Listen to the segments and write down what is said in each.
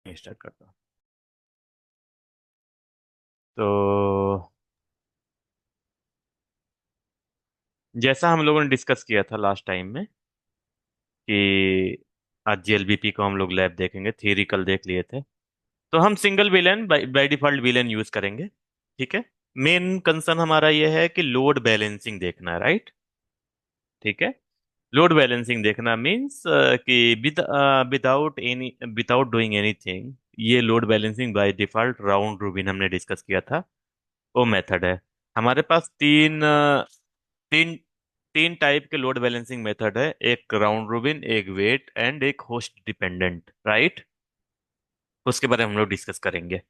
Start करता हूँ। तो जैसा हम लोगों ने डिस्कस किया था लास्ट टाइम में कि आज जीएलबीपी को हम लोग लैब देखेंगे, थियरी कल देख लिए थे। तो हम single villain by default villain use करेंगे। ठीक है। मेन कंसर्न हमारा ये है कि लोड बैलेंसिंग देखना है, राइट। ठीक है। लोड बैलेंसिंग देखना मींस कि विदाउट डूइंग एनीथिंग, ये load balancing by default round robin हमने डिस्कस किया था, वो मेथड है। हमारे पास तीन तीन टाइप के लोड बैलेंसिंग मेथड है, एक राउंड रोबिन, एक वेट एंड एक होस्ट डिपेंडेंट, राइट। उसके बारे में हम लोग डिस्कस करेंगे।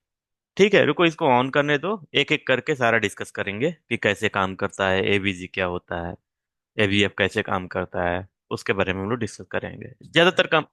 ठीक है, रुको इसको ऑन करने दो, एक एक करके सारा डिस्कस करेंगे कि कैसे काम करता है, एवीजी क्या होता है, एवीएफ कैसे काम करता है। उसके बारे में हम लोग डिस्कस करेंगे ज्यादातर काम।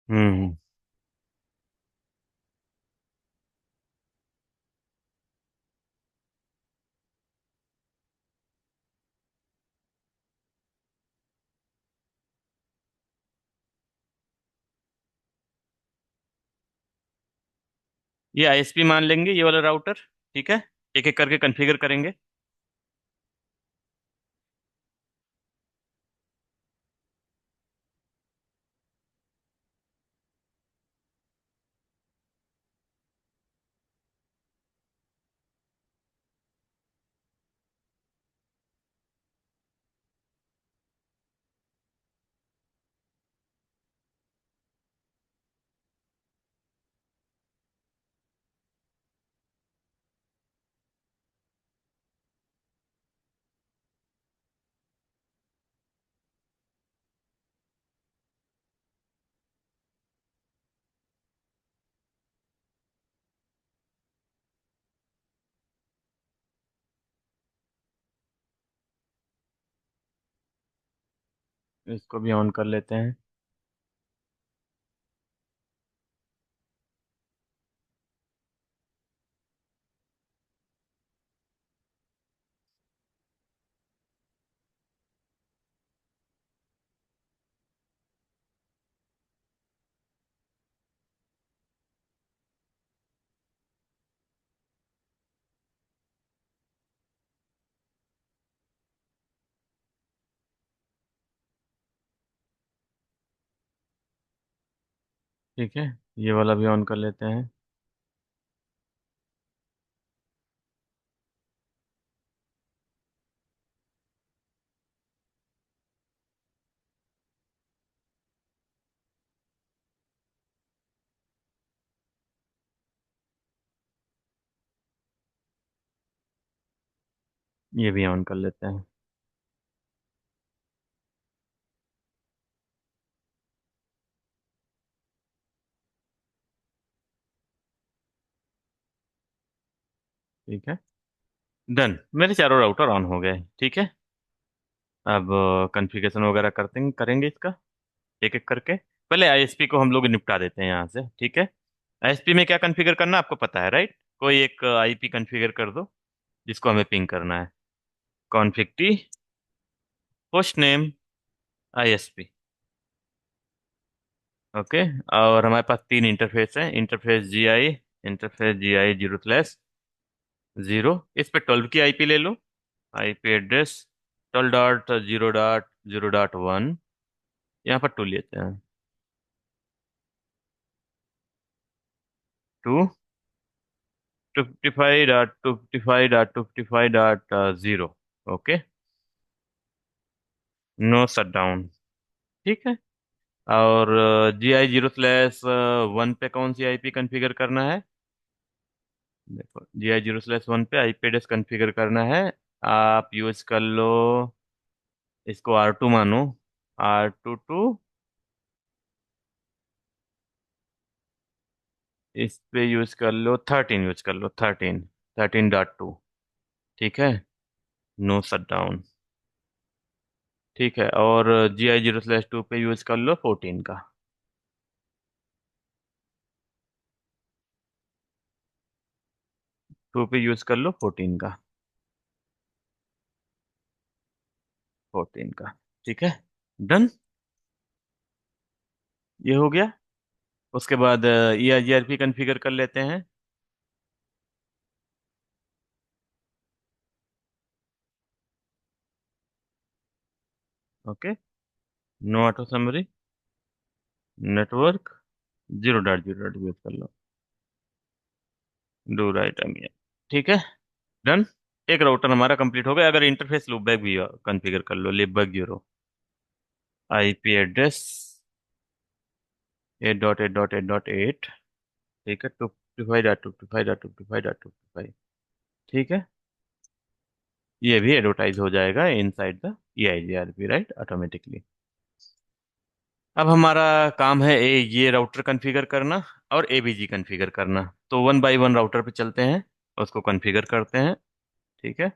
हम्म। ये आईएसपी मान लेंगे, ये वाला राउटर। ठीक है। एक एक करके कॉन्फ़िगर करेंगे। इसको भी ऑन कर लेते हैं। ठीक है, ये वाला भी ऑन कर लेते हैं। ये भी ऑन कर लेते हैं। ठीक है, डन, मेरे चारों राउटर ऑन हो गए। ठीक है। अब कॉन्फ़िगरेशन वगैरह करते करेंगे इसका एक एक करके। पहले आईएसपी को हम लोग निपटा देते हैं यहाँ से। ठीक है। आईएसपी में क्या कॉन्फ़िगर करना आपको पता है, राइट। कोई एक आईपी कॉन्फ़िगर कर दो जिसको हमें पिंग करना है। Config T, host name, ISP. Okay. और हमारे पास तीन इंटरफेस है, इंटरफेस जी आई जीरो स्लैश जीरो। इस पे 12 की आईपी ले लो। IP address 12.0.0.1। यहाँ पर टू लेते हैं। Two 255.255.255.0। Okay. No shut down. ठीक है। और GI0/1 पे कौन सी आईपी कॉन्फ़िगर करना है? देखो, GI0/1 पे आईपी एड्रेस कॉन्फ़िगर करना है। आप यूज कर लो, इसको R2 मानो। R2 इस पे यूज कर लो 13, यूज कर लो 13.2। ठीक है। No shut down. ठीक है। और GI0/2 पे यूज कर लो 14 का। 2 पे यूज कर लो 14 का। 14 का। ठीक है। डन। ये हो गया। उसके बाद EIGRP कॉन्फ़िगर कर लेते हैं। Okay. No auto summary. Network 0.0 use कर लो। डू राइट अमिया। ठीक है। डन। एक राउटर हमारा कंप्लीट हो गया। अगर इंटरफेस लूपबैक भी कॉन्फ़िगर कर लो, लिबबैक 0। IP address 8.8.8.8। ठीक है। 255.255.255। ठीक है। ये भी एडवर्टाइज हो जाएगा inside the EIGRP, right, automatically. अब हमारा काम है ये राउटर कॉन्फ़िगर करना और ABG कॉन्फ़िगर करना। तो वन बाय वन राउटर पे चलते हैं, उसको कॉन्फ़िगर करते हैं। ठीक है।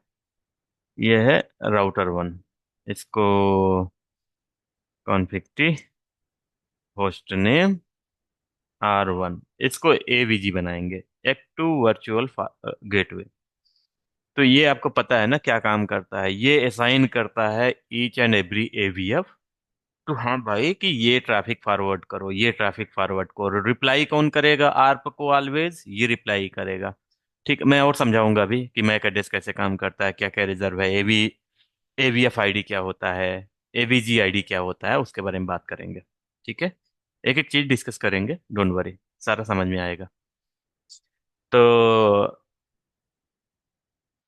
ये है राउटर 1। इसको कॉन्फ़िग होस्ट नेम R1, इसको AVG बनाएंगे, एक्टिव वर्चुअल गेटवे। तो ये आपको पता है ना क्या काम करता है? ये असाइन करता है ईच एंड एवरी AVF। तो हाँ भाई, कि ये ट्रैफिक फॉरवर्ड करो, ये ट्रैफिक फॉरवर्ड करो। रिप्लाई कौन करेगा? आर्प को ऑलवेज ये रिप्लाई करेगा। ठीक, मैं और समझाऊंगा अभी कि मैक एड्रेस कैसे काम करता है, क्या क्या रिजर्व है, AVF आईडी क्या होता है, AVG आईडी क्या होता है, उसके बारे में बात करेंगे। ठीक है। एक एक चीज डिस्कस करेंगे, डोंट वरी, सारा समझ में आएगा। तो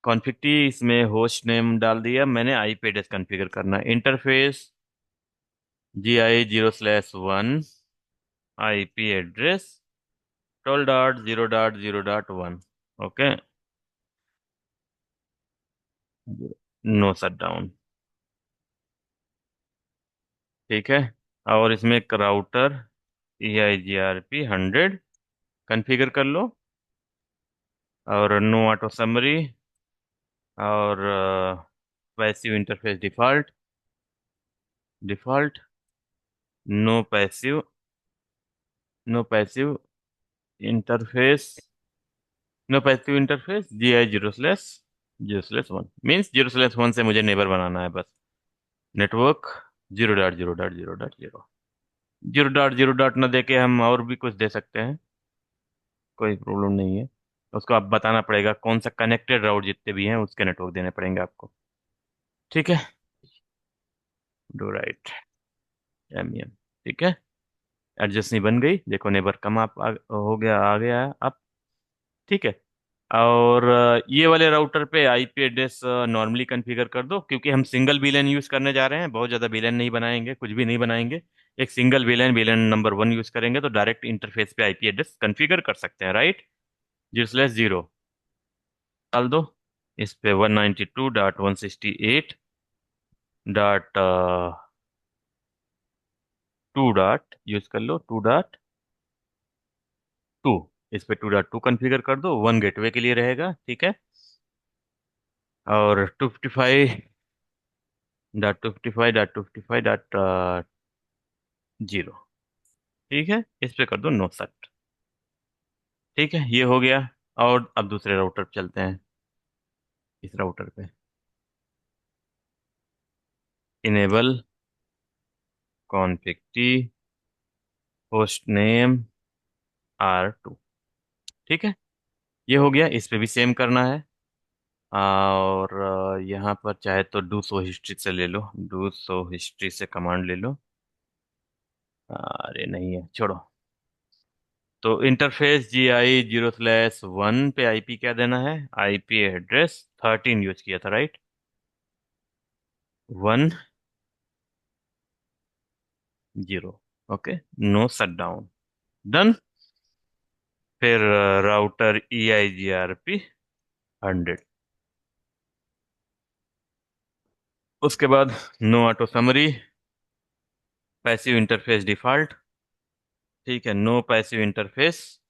कॉन्फ़िग इसमें होस्ट नेम डाल दिया मैंने। आईपी एड्रेस कॉन्फ़िगर करना, interface GI0/1 IP address 12.0.0.1। Okay. No shut down. ठीक है। और इसमें एक राउटर EIGRP 100 कॉन्फ़िगर कर लो। और नो ऑटो समरी। और passive interface default. Default. No passive. No passive interface. No passive interface GI0/0/1 means 0/1 से मुझे नेबर बनाना है बस। नेटवर्क 0.0.0.0। 0.0 न दे के हम और भी कुछ दे सकते हैं, कोई प्रॉब्लम नहीं है। उसको आप बताना पड़ेगा कौन सा कनेक्टेड राउट जितने भी हैं उसके नेटवर्क देने पड़ेंगे आपको। ठीक है। Do write MEM। ठीक है। एडजस्ट नहीं बन गई, देखो नेबर कम आप हो गया, आ गया है अब। ठीक है। और ये वाले राउटर पे आईपी एड्रेस नॉर्मली कॉन्फ़िगर कर दो, क्योंकि हम सिंगल VLAN यूज करने जा रहे हैं, बहुत ज़्यादा VLAN नहीं बनाएंगे, कुछ भी नहीं बनाएंगे। एक सिंगल VLAN नंबर 1 यूज करेंगे, तो डायरेक्ट इंटरफेस पे आईपी एड्रेस कॉन्फ़िगर कर सकते हैं, राइट। 0/0 डाल दो। इस पे 192.168.2 यूज कर लो, 2.2। इस पे 2.2 कॉन्फ़िगर कर दो, वन गेटवे के लिए रहेगा। ठीक है। और 255.255.255.0। ठीक है। इस पे कर दो नो सेट। ठीक है, ये हो गया। और अब दूसरे राउटर पे चलते हैं। इस राउटर पे enable config host name R2। ठीक है। ये हो गया। इस पे भी सेम करना है। और यहाँ पर चाहे तो डू सो हिस्ट्री से ले लो, डू सो हिस्ट्री से कमांड ले लो। अरे नहीं है, छोड़ो। तो इंटरफेस GI0/1 पे आईपी क्या देना है? आईपी एड्रेस 13 यूज किया था, right. 1 zero. Okay, no shut down. Done. फिर राउटर EIGRP 100। उसके बाद no auto summary, passive interface default. ठीक है, नो पैसिव इंटरफेस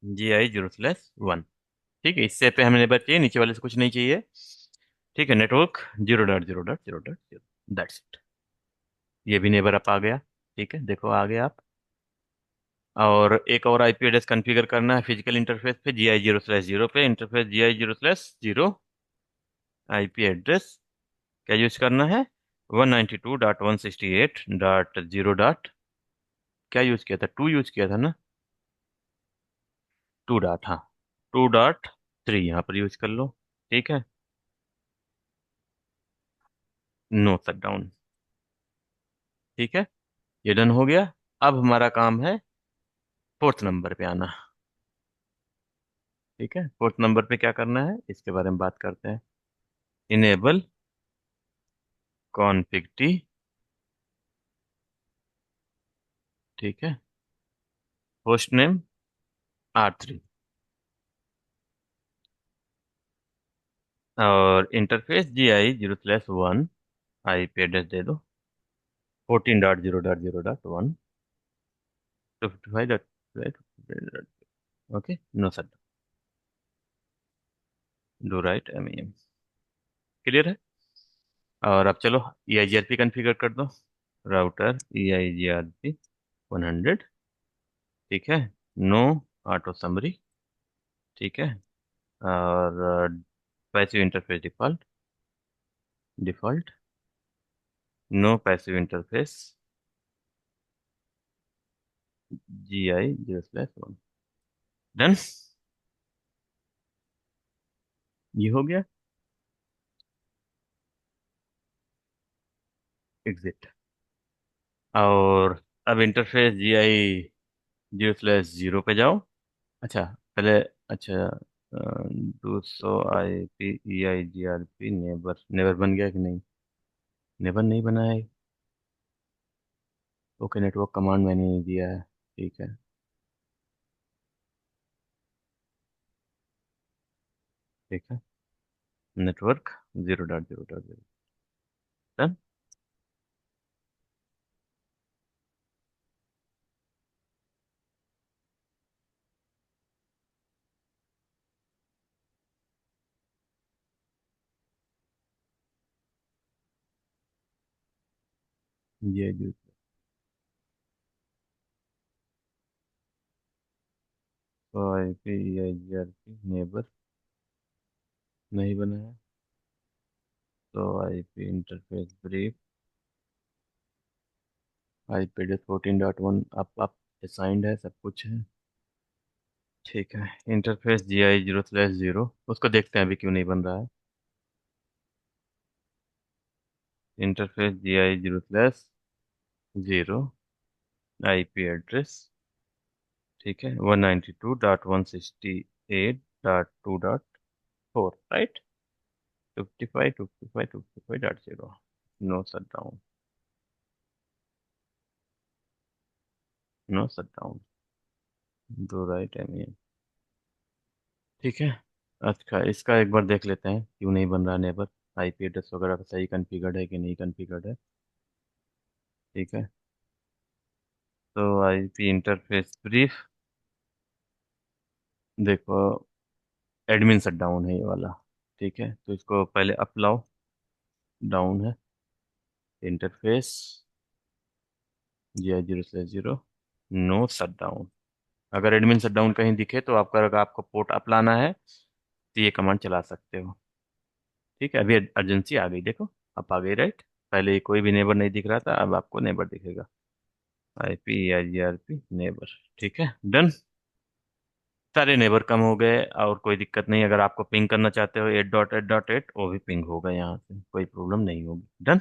GI 0/1। ठीक है, इससे पे हमें नेबर चाहिए, नीचे वाले से कुछ नहीं चाहिए। ठीक है, नेटवर्क 0.0.0.0, दैट्स इट। ये भी नेबर अप आ गया। ठीक है, देखो आ गया आप। और एक और आईपी एड्रेस कॉन्फ़िगर करना है फिजिकल इंटरफेस पे, GI 0/0 पे, इंटरफेस GI 0/0। आईपी एड्रेस क्या यूज करना है? 192.168.0 क्या यूज किया था? 2 यूज किया था ना? 2 डॉट, हाँ। 2.3 यहाँ पर यूज कर लो। ठीक है, नो शट डाउन। ठीक है, ये डन हो गया। अब हमारा काम है फोर्थ नंबर पे आना। ठीक है, फोर्थ नंबर पे क्या करना है इसके बारे में बात करते हैं। Enable config T. ठीक है, होस्ट नेम R3, और इंटरफेस GI 0/1। आईपी एड्रेस दे दो 14.0.0.1, 255. Okay, no sir. Do write MEM। Clear है। और अब चलो EIGRP कॉन्फ़िगर कर दो। Router EIGRP 100। ठीक है, नो ऑटो समरी। ठीक है, और passive interface default. Default, no passive interface GI 0/1। Done. ये हो गया। एग्जिट। और अब इंटरफेस GI 0/0 पे जाओ। अच्छा, पहले, अच्छा, 200 IP EIGRP नेबर, नेबर बन गया कि नहीं? नेबर नहीं बना है। ओके, नेटवर्क कमांड मैंने नहीं दिया है। ठीक है। ठीक है, नेटवर्क 0.0.0। डन। GI 0। तो IP EIGRP नेबर नहीं बना है। तो IP interface brief, IP address 14.1 आप असाइंड है, सब कुछ है। ठीक है, इंटरफेस GI 0/0, उसको देखते हैं अभी क्यों नहीं बन रहा है। Interface GI 0/0, IP address. ठीक है, 192.168.2.4, right. 55.55.55.0। No shut down. No shut down. Do write MEM। ठीक है। अच्छा, इसका एक बार देख लेते हैं क्यों नहीं बन रहा नेबर। आईपी एड्रेस वगैरह सही कॉन्फ़िगर्ड है कि नहीं कॉन्फ़िगर्ड है। ठीक है, तो आईपी इंटरफेस ब्रीफ, देखो एडमिन शट डाउन है ये वाला। ठीक है, तो इसको पहले अप लाओ। डाउन है। Interface GI 0/0, no shut down. अगर एडमिन शट डाउन कहीं दिखे तो आपका, अगर आपको पोर्ट अप लाना है तो ये कमांड चला सकते हो। ठीक है, अभी अर्जेंसी आ गई, देखो अब आ गई, राइट। पहले कोई भी नेबर नहीं दिख रहा था, अब आपको नेबर दिखेगा। IP EIGRP neighbour. ठीक है, डन। सारे नेबर कम हो गए और कोई दिक्कत नहीं। अगर आपको पिंग करना चाहते हो 8.8.8, वो भी पिंग होगा यहाँ से, कोई प्रॉब्लम नहीं होगी। डन।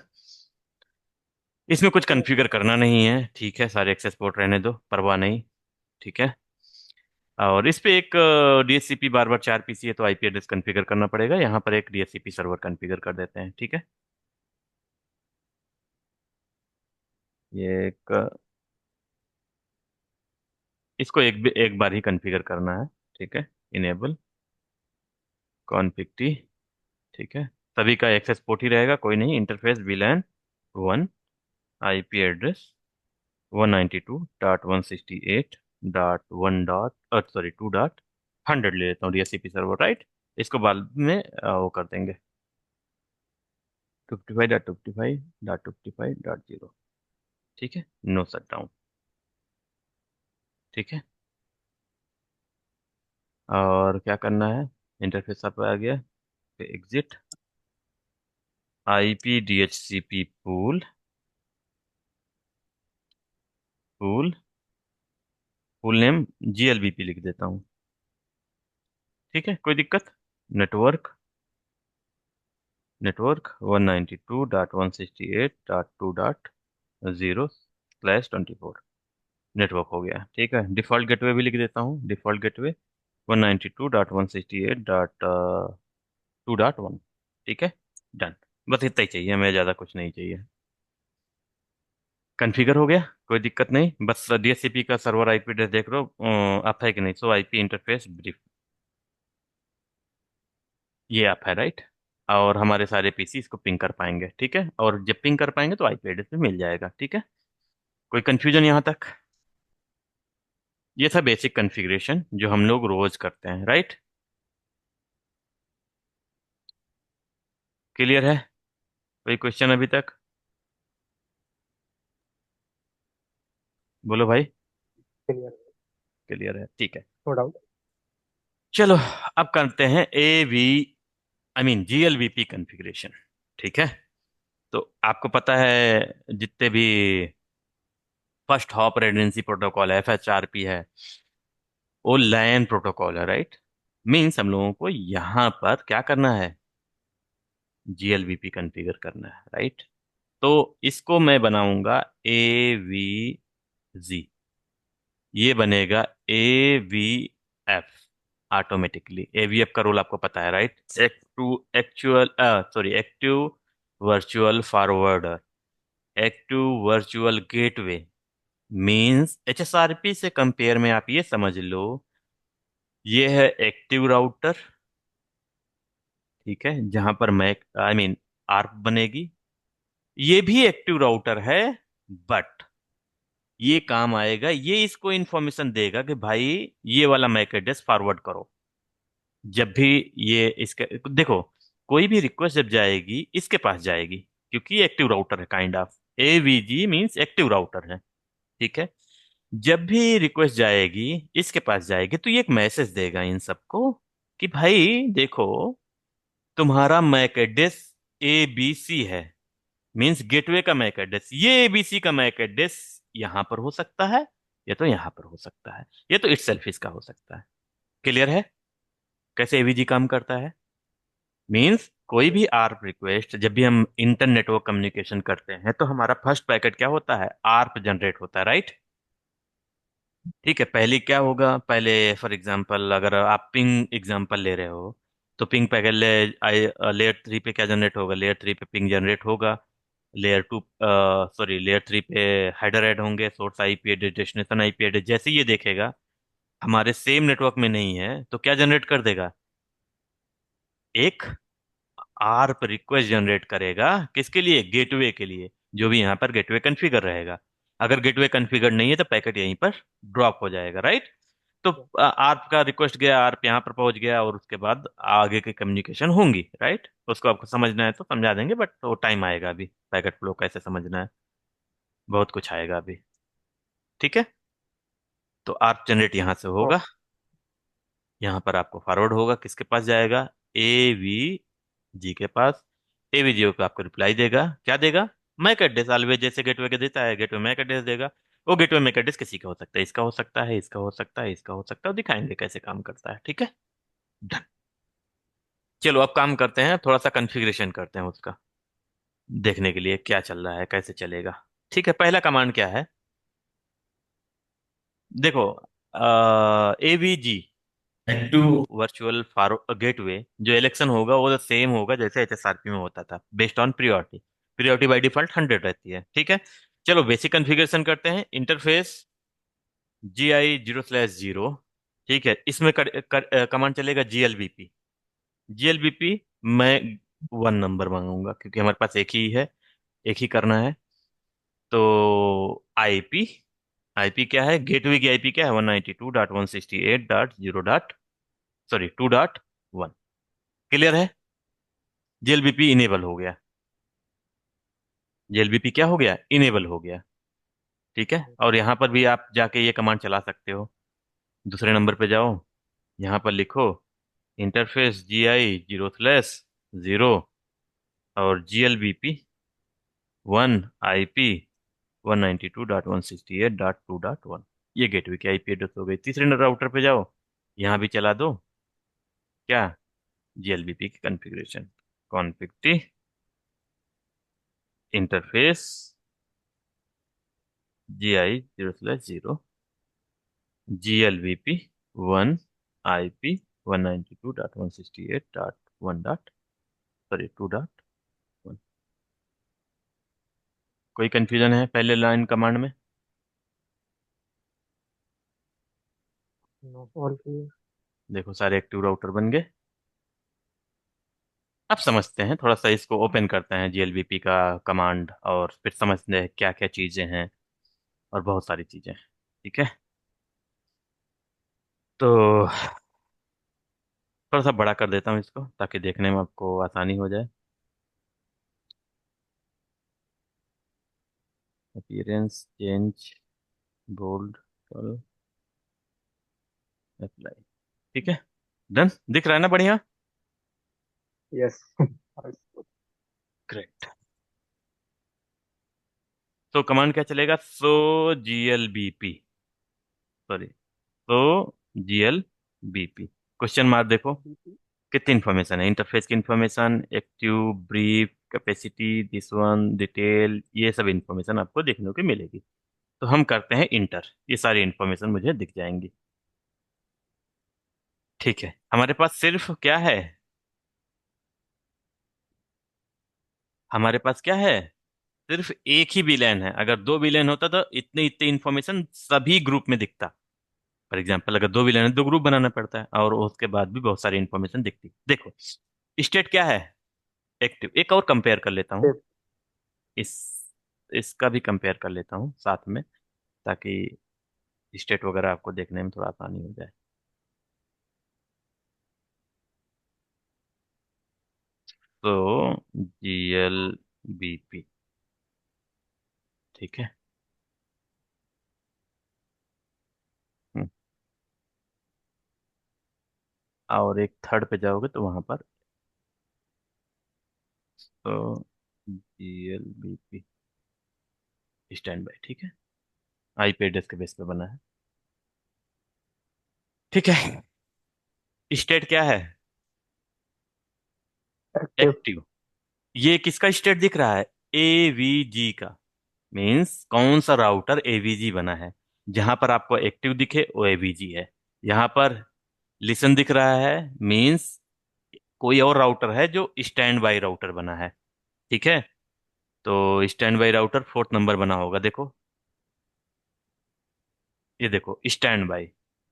इसमें कुछ कॉन्फ़िगर करना नहीं है। ठीक है, सारे एक्सेस पोर्ट रहने दो, परवाह नहीं। ठीक है, और इस पे एक DHCP बार बार 4 PC है, तो आईपी एड्रेस कॉन्फ़िगर करना पड़ेगा। यहाँ पर एक DHCP सर्वर कॉन्फ़िगर कर देते हैं। ठीक है। ये इसको एक बार ही कॉन्फ़िगर करना है। ठीक है। Enable config T. ठीक है। सभी का एक्सेस पोर्ट ही रहेगा, कोई नहीं। Interface VLAN 1, IP address 192.168.1 sorry 2.100 ले लेता हूँ DHCP सर्वर, राइट। इसको बाद में वो कर देंगे 55.55.55.0। ठीक है। No shut down. ठीक है। और क्या करना है, इंटरफेस आप आ गया। Exit IP DHCP pool pool full name GLBP लिख देता हूँ। ठीक है, कोई दिक्कत। नेटवर्क नेटवर्क 192.168.2.0/24 नेटवर्क हो गया। ठीक है। डिफ़ॉल्ट गेटवे भी लिख देता हूँ। Default gateway 192.168.2.1। ठीक है। डन। बस इतना ही चाहिए हमें, ज़्यादा कुछ नहीं चाहिए। कॉन्फ़िगर हो गया, कोई दिक्कत नहीं। बस DHCP का सर्वर IP एड्रेस देख लो आप है कि नहीं। सो IP इंटरफेस ब्रीफ, ये आप है, राइट। और हमारे सारे PC इसको पिंग कर पाएंगे। ठीक है। और जब पिंग कर पाएंगे तो IP एड्रेस भी मिल जाएगा। ठीक है। कोई कंफ्यूजन यहाँ तक। ये था बेसिक कॉन्फ़िगरेशन जो हम लोग रोज करते हैं, राइट। क्लियर है। कोई क्वेश्चन अभी तक। बोलो भाई। क्लियर। क्लियर है, ठीक है। No doubt. चलो, अब करते हैं GLVP कॉन्फ़िगरेशन। ठीक है। तो आपको पता है जितने भी फर्स्ट हॉप रेडंडेंसी प्रोटोकॉल है, FHRP है, वो लैन प्रोटोकॉल है, राइट। मीन्स हम लोगों को यहाँ पर क्या करना है, GLVP कॉन्फ़िगर करना है, राइट। तो इसको मैं बनाऊंगा AVG। ये बनेगा AVF ऑटोमेटिकली। AVF का रोल आपको पता है, right. Actual sorry active virtual forwarder, active virtual gateway. Means HSRP से कंपेयर में आप ये समझ लो, ये है एक्टिव राउटर। ठीक है। जहां पर मैं आर्प बनेगी। ये भी एक्टिव राउटर है, बट ये काम आएगा, ये इसको इंफॉर्मेशन देगा कि भाई ये वाला मैक एड्रेस फॉरवर्ड करो। जब भी ये इसके देखो, कोई भी रिक्वेस्ट जब जाएगी इसके पास जाएगी, क्योंकि ये एक्टिव राउटर है, kind of. AVG means active router है। ठीक है। जब भी रिक्वेस्ट जाएगी इसके पास जाएगी, तो ये एक मैसेज देगा इन सबको कि भाई देखो, तुम्हारा मैक एड्रेस ABC है। मींस गेटवे का मैक एड्रेस, ये ABC का मैक एड्रेस यहां पर हो सकता है, या तो यहां पर हो सकता है, ये तो इटसेल्फ इसका हो सकता है। क्लियर है कैसे AVG काम करता है। मींस कोई भी आर्प रिक्वेस्ट, जब भी हम इंटर नेटवर्क कम्युनिकेशन करते हैं, तो हमारा फर्स्ट पैकेट क्या होता है, आर्प जनरेट होता है, राइट। ठीक है। पहले क्या होगा, पहले फॉर एग्जांपल अगर आप पिंग एग्जांपल ले रहे हो, तो पिंग पैकेट लेयर 3 पे क्या जनरेट होगा, लेयर 3 पे पिंग जनरेट होगा। लेयर 2 सॉरी लेयर 3 पे हेडर ऐड होंगे, source IP address, destination IP address. जैसे ही ये देखेगा हमारे सेम नेटवर्क में नहीं है, तो क्या जनरेट कर देगा, एक आर्प रिक्वेस्ट जनरेट करेगा। किसके लिए, गेटवे के लिए, जो भी यहाँ पर गेटवे कॉन्फ़िगर रहेगा। अगर गेटवे कॉन्फ़िगर नहीं है तो पैकेट यहीं पर ड्रॉप हो जाएगा, राइट। तो आर्प का रिक्वेस्ट गया, आर्प यहाँ पर पहुंच गया, और उसके बाद आगे की कम्युनिकेशन होंगी, राइट। उसको आपको समझना है तो समझा देंगे, बट वो टाइम आएगा अभी। पैकेट फ्लो कैसे समझना है, बहुत कुछ आएगा अभी। ठीक है। तो आर्प जनरेट यहाँ से होगा, यहाँ पर आपको फॉरवर्ड होगा, किसके पास जाएगा, AVG के पास। AVG को आपको रिप्लाई देगा, क्या देगा, मैक एड्रेस। ऑलवेज जैसे गेटवे के देता है, गेटवे मैक एड्रेस देगा। वो गेटवे मैक एड्रेस किसी का हो सकता है, इसका हो सकता है, इसका हो सकता है, इसका हो सकता है, दिखाएंगे कैसे काम करता है। ठीक है। डन। चलो अब काम करते हैं, थोड़ा सा कॉन्फ़िगरेशन करते हैं उसका, देखने के लिए क्या चल रहा है, कैसे चलेगा। ठीक है। पहला कमांड क्या है, देखो, AVG एक्टिव वर्चुअल गेटवे, जो इलेक्शन होगा वो सेम होगा जैसे HSRP में होता था, based on priority. Priority by default 100 रहती है। ठीक है। चलो बेसिक कॉन्फ़िगरेशन करते हैं। Interface GI 0/0। ठीक है, इसमें कमांड चलेगा GLBP। GLBP मैं 1 नंबर मांगूंगा क्योंकि हमारे पास एक ही है, एक ही करना है। तो आईपी, आईपी क्या है, गेटवे की आईपी क्या है, 192.168.0 सॉरी 2.1। क्लियर है, जेएलबीपी इनेबल हो गया। जेएलबीपी क्या हो गया, इनेबल हो गया। ठीक है, और यहाँ पर भी आप जाके ये कमांड चला सकते हो। दूसरे नंबर पे जाओ, यहाँ पर लिखो इंटरफेस GI 0/0 और GLBP 1 IP 192.168.2.1। ये गेटवे की आईपी एड्रेस हो गई। तीसरे राउटर पे जाओ, यहाँ भी चला दो क्या, जीएलबीपी की configuration, config interface GI 0/0 GLBP 1 IP 192.168.1 sorry 2.1। कोई कंफ्यूजन है पहले लाइन कमांड में? No, all clear. देखो सारे एक्टिव राउटर बन गए। अब समझते हैं, थोड़ा सा इसको ओपन करते हैं जीएलबीपी का कमांड, और फिर समझते हैं क्या क्या चीज़ें हैं, और बहुत सारी चीज़ें हैं। ठीक है, तो थोड़ा सा बड़ा कर देता हूँ इसको ताकि देखने में आपको आसानी हो जाए। Appearance change, bold, apply. ठीक है, डन, दिख रहा है ना, बढ़िया। यस। ग्रेट। तो कमांड क्या चलेगा, सो जीएलबीपी, सॉरी, सो जीएलबीपी, क्वेश्चन मार्क देखो कितनी इन्फॉर्मेशन है, इंटरफेस की information, active, brief, capacity, this one, detail, ये सब इन्फॉर्मेशन आपको देखने को मिलेगी। तो हम करते हैं इंटर, ये सारी इन्फॉर्मेशन मुझे दिख जाएंगी। ठीक है, हमारे पास सिर्फ क्या है, हमारे पास क्या है, सिर्फ एक ही विलेन है। अगर दो विलेन होता तो इतने इतने इन्फॉर्मेशन सभी ग्रुप में दिखता। फॉर एग्जाम्पल अगर दो विलेन है, दो ग्रुप बनाना पड़ता है, और उसके बाद भी बहुत सारी इन्फॉर्मेशन दिखती। देखो स्टेट क्या है, एक्टिव। एक और कंपेयर कर लेता हूँ, इस इसका भी कंपेयर कर लेता हूँ साथ में, ताकि स्टेट वगैरह आपको देखने में थोड़ा आसानी हो जाए। तो GLBP, ठीक है। हम्म, और एक थर्ड पे जाओगे तो वहां पर, तो GLBP स्टैंड बाय, ठीक है, आईपी एड्रेस के बेस पे बना है। ठीक है, स्टेट क्या है, एक्टिव। एक्टिव। ये किसका स्टेट दिख रहा है, एवीजी का। मीन्स कौन सा राउटर एवीजी बना है। जहां पर आपको एक्टिव दिखे वो एवीजी है। यहाँ पर लिसन दिख रहा है, मीन्स कोई और राउटर है जो स्टैंड बाई राउटर बना है। ठीक है, तो stand by router 4th number बना होगा, देखो ये देखो, stand by,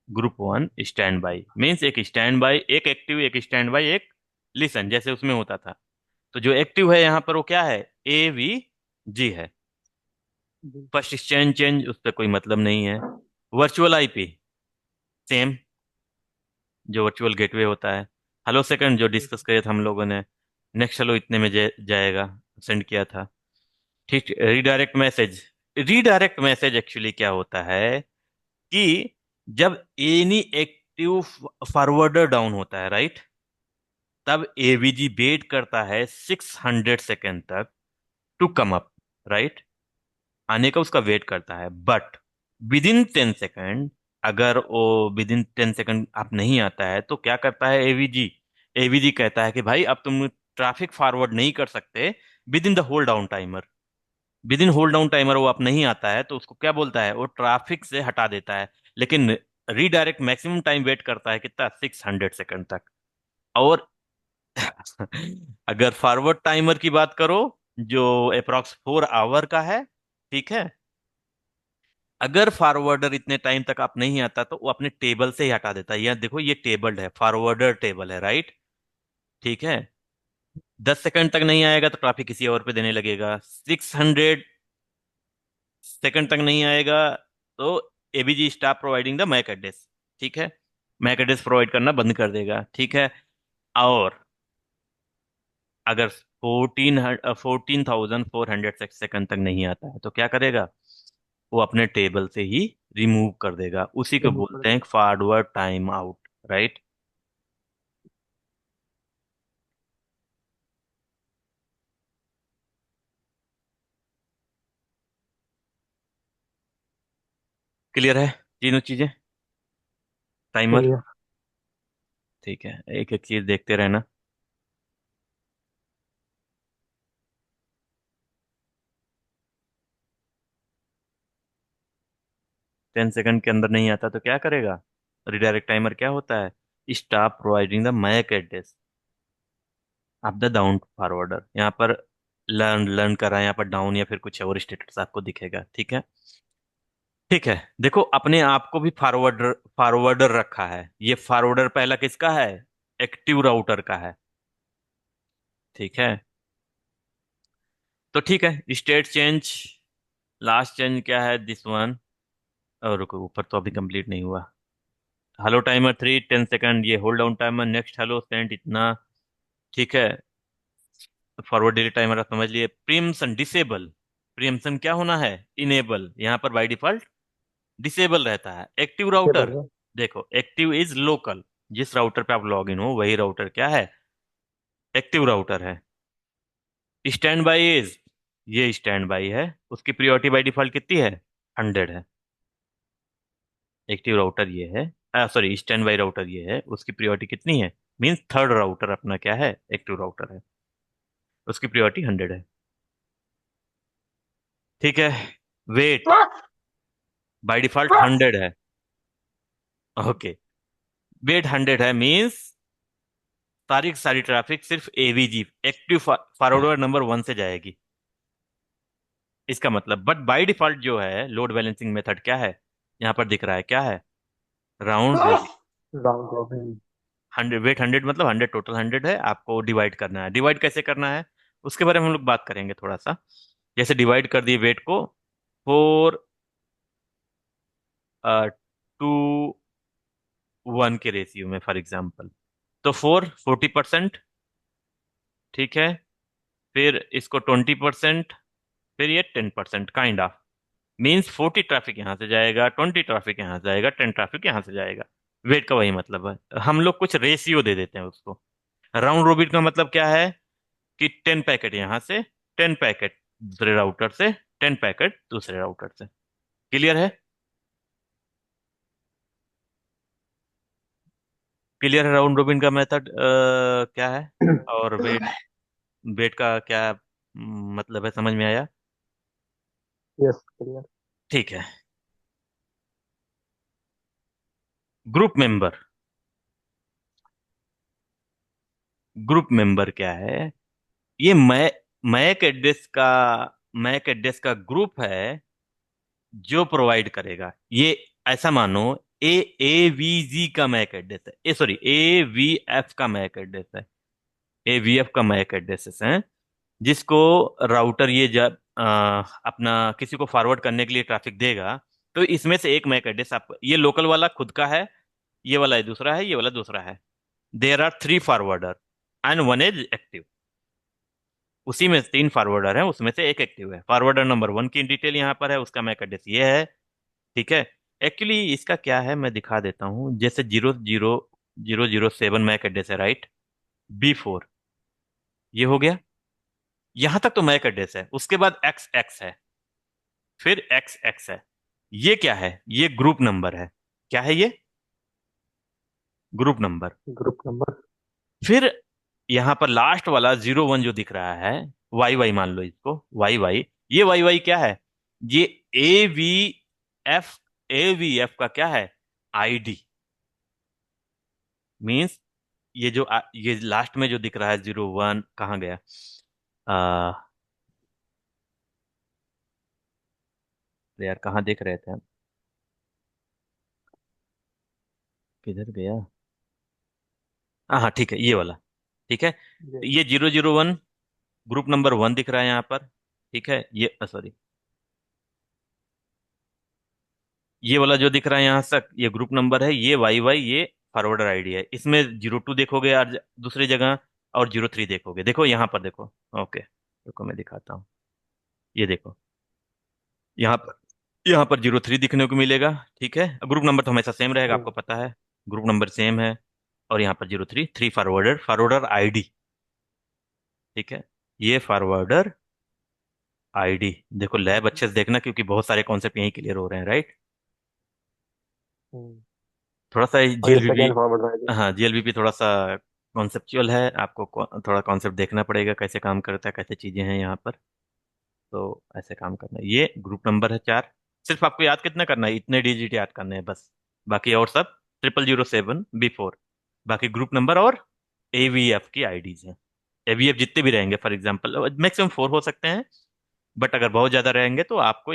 group 1 stand by, means एक स्टैंड बाई, एक एक्टिव, एक स्टैंड बाई, एक लिसन, जैसे उसमें होता था। तो जो एक्टिव है यहाँ पर वो क्या है, एवीजी है। फर्स्ट एक्सचेंज चेंज उस पर कोई मतलब नहीं है। वर्चुअल आईपी सेम, जो वर्चुअल गेटवे होता है। हेलो सेकंड जो डिस्कस करे थे हम लोगों ने, नेक्स्ट हेलो इतने में जाएगा, सेंड किया था। ठीक, redirect message, redirect message actually क्या होता है कि जब एनी एक्टिव फॉरवर्डर डाउन होता है, राइट, तब एवीजी वेट करता है 600 सेकेंड तक टू कम अप, राइट, आने का उसका वेट करता है। बट विद इन 10 सेकेंड, अगर वो विद इन 10 सेकेंड आप नहीं आता है तो क्या करता है एवीजी, एवीजी कहता है कि भाई अब तुम ट्रैफिक फॉरवर्ड नहीं कर सकते with in the hold down timer. With in hold down timer वो आप नहीं आता है तो उसको क्या बोलता है, वो ट्रैफिक से हटा देता है। लेकिन रीडायरेक्ट मैक्सिमम टाइम वेट करता है कितना, 600 सेकेंड तक। और अगर फॉरवर्ड टाइमर की बात करो जो अप्रोक्स 4 आवर का है, ठीक है। अगर फॉरवर्डर इतने टाइम तक आप नहीं आता तो वो अपने टेबल से ही हटा देता है। यह देखो, ये टेबल है, फॉरवर्डर टेबल है, राइट। ठीक है। 10 सेकंड तक नहीं आएगा तो ट्रैफिक किसी और पे देने लगेगा। 600 सेकंड तक नहीं आएगा तो ABG stop providing the MAC address. ठीक है। मैक एड्रेस प्रोवाइड करना बंद कर देगा। ठीक है। और अगर 14,400 सेकंड तक नहीं आता है तो क्या करेगा? वो अपने टेबल से ही रिमूव कर देगा। उसी को रिमूव कर बोलते हैं देगा। Forward time out, right. Clear है तीनों चीजें? टाइमर। क्लियर। ठीक है, एक एक चीज देखते रहना। 10 सेकंड के अंदर नहीं आता तो क्या करेगा? रिडायरेक्ट टाइमर क्या होता है? Stop providing the MAC address of the down forwarder. यहाँ पर लर्न लर्न कर रहा है, यहाँ पर डाउन या फिर कुछ और स्टेटस आपको दिखेगा। ठीक है। ठीक है। देखो, अपने आप को भी फॉरवर्डर फॉरवर्डर रखा है। ये फॉरवर्डर पहला किसका है? एक्टिव राउटर का है। ठीक है। तो ठीक है, स्टेट चेंज। लास्ट चेंज क्या है? This one. और रुको, ऊपर तो अभी कंप्लीट नहीं हुआ। हेलो टाइमर 3 10 सेकंड, ये hold down timer, next hello sent इतना। ठीक है। फॉरवर्ड डिलीट टाइमर आप समझ लिए। प्रीम्पशन डिसेबल। प्रीम्पशन क्या होना है? इनेबल। यहाँ पर बाय डिफॉल्ट डिसेबल रहता है। Active disable router. है। देखो, एक्टिव इज लोकल। जिस राउटर पे आप लॉग इन हो वही राउटर क्या है? एक्टिव राउटर है। स्टैंड बाई इज, ये स्टैंड बाई है। उसकी प्रियोरिटी बाई डिफॉल्ट कितनी है? 100 है। एक्टिव राउटर ये है, सॉरी स्टैंड बाई राउटर ये है, उसकी प्रियोरिटी कितनी है? मीन्स थर्ड राउटर अपना क्या है? एक्टिव राउटर है। उसकी प्रियोरिटी 100 है। ठीक है। वेट बाय डिफॉल्ट 100 है। ओके। वेट 100 है मीन्स सारी की सारी ट्रैफिक सिर्फ एवीजी एक्टिव फॉरवर्डर नंबर 1 से जाएगी। इसका मतलब, बट बाय डिफॉल्ट जो है लोड बैलेंसिंग मेथड क्या है? यहाँ पर दिख रहा है क्या है? Round robin. Round robin. 100, weight 100 मतलब 100, टोटल 100 है। आपको डिवाइड करना है। डिवाइड कैसे करना है उसके बारे में हम लोग बात करेंगे थोड़ा सा। जैसे डिवाइड कर दिए वेट को 4:1 के रेशियो में फॉर एग्जाम्पल, तो 40%। ठीक है। फिर इसको 20%। फिर ये 10% काइंड ऑफ। मीन्स 40 ट्रैफिक यहाँ से जाएगा, 20 ट्रैफिक यहाँ से जाएगा, 10 ट्रैफिक यहाँ से जाएगा। वेट का वही मतलब है। हम लोग कुछ रेशियो दे देते हैं उसको। राउंड रोबिन का मतलब क्या है? कि 10 पैकेट यहाँ से, 10 पैकेट दूसरे राउटर से, 10 पैकेट दूसरे राउटर से। क्लियर है? क्लियर है राउंड रोबिन का मेथड क्या है? और वेट, वेट का क्या मतलब है, समझ में आया? Yes, clear. ठीक है। Group member. ग्रुप मेंबर क्या है? ये मैक एड्रेस का ग्रुप है जो प्रोवाइड करेगा ये। ऐसा मानो ए एवीजी का मैक एड्रेस है, ए सॉरी एवीएफ का मैक एड्रेस है। एवीएफ का मैक एड्रेसेस है जिसको राउटर ये जब अपना किसी को फॉरवर्ड करने के लिए ट्रैफिक देगा तो इसमें से एक मैक एड्रेस आप, ये लोकल वाला खुद का है, ये वाला दूसरा है, ये वाला दूसरा है। There are 3 forwarder and 1 is active. उसी में 3 फॉरवर्डर हैं, उसमें से एक एक्टिव है। फॉरवर्डर नंबर 1 की डिटेल यहाँ पर है, उसका मैक एड्रेस ये है। ठीक है। एक्चुअली इसका क्या है मैं दिखा देता हूँ। जैसे 00007 मैक एड्रेस है, राइट। B4 ये हो गया। यहां तक तो मैक एड्रेस है। उसके बाद XX है, फिर XX है। ये क्या है? ये ग्रुप नंबर है। क्या है ये? Group number. Group number. फिर यहां पर लास्ट वाला 01 जो दिख रहा है, YY मान लो इसको, YY। ये YY क्या है? ये एवीएफ। एवीएफ का क्या है? आईडी। मीन्स ये जो ये लास्ट में जो दिख रहा है 01 कहाँ गया? आ, अरे यार कहाँ देख रहे थे हम? किधर गया? हाँ हाँ ठीक है, ये वाला। ठीक है, ये ये 001 ग्रुप नंबर 1 दिख रहा है यहाँ पर। ठीक है, ये सॉरी, ये वाला जो दिख रहा है यहाँ तक, ये ग्रुप नंबर है। ये वाई ये फॉरवर्डर आईडी है। इसमें 02 देखोगे और दूसरी जगह, और 03 देखोगे। देखो यहाँ पर देखो। ओके, देखो मैं दिखाता हूँ। ये देखो, यहाँ पर 03 दिखने को मिलेगा। ठीक है, ग्रुप नंबर तो हमेशा सेम रहेगा, आपको पता है। ग्रुप नंबर सेम है। और यहाँ पर 03, थ्री फॉरवर्डर, फॉरवर्डर आईडी। ठीक है, ये फॉरवर्डर आईडी। देखो लैब अच्छे से देखना, क्योंकि बहुत सारे कॉन्सेप्ट यहीं क्लियर हो रहे हैं, राइट। हम्म, थोड़ा सा और ये जीएलबीपी। सेकेंड फॉरवर्ड रहेगी। हाँ, जीएलबीपी थोड़ा सा कॉन्सेप्चुअल है, आपको थोड़ा कॉन्सेप्ट देखना पड़ेगा, कैसे काम करता है, कैसे चीजें हैं यहाँ पर। तो ऐसे काम करना है। ये ग्रुप नंबर है 4। सिर्फ आपको याद कितना करना है, इतने डिजिट याद करने हैं बस। बाकी और सब 0007B4। बाकी ग्रुप नंबर और एवीएफ की आईडीज हैं। एवीएफ जितने भी रहेंगे, फॉर एग्जाम्पल मैक्सिमम 4 हो सकते हैं, बट अगर बहुत ज्यादा रहेंगे तो आपको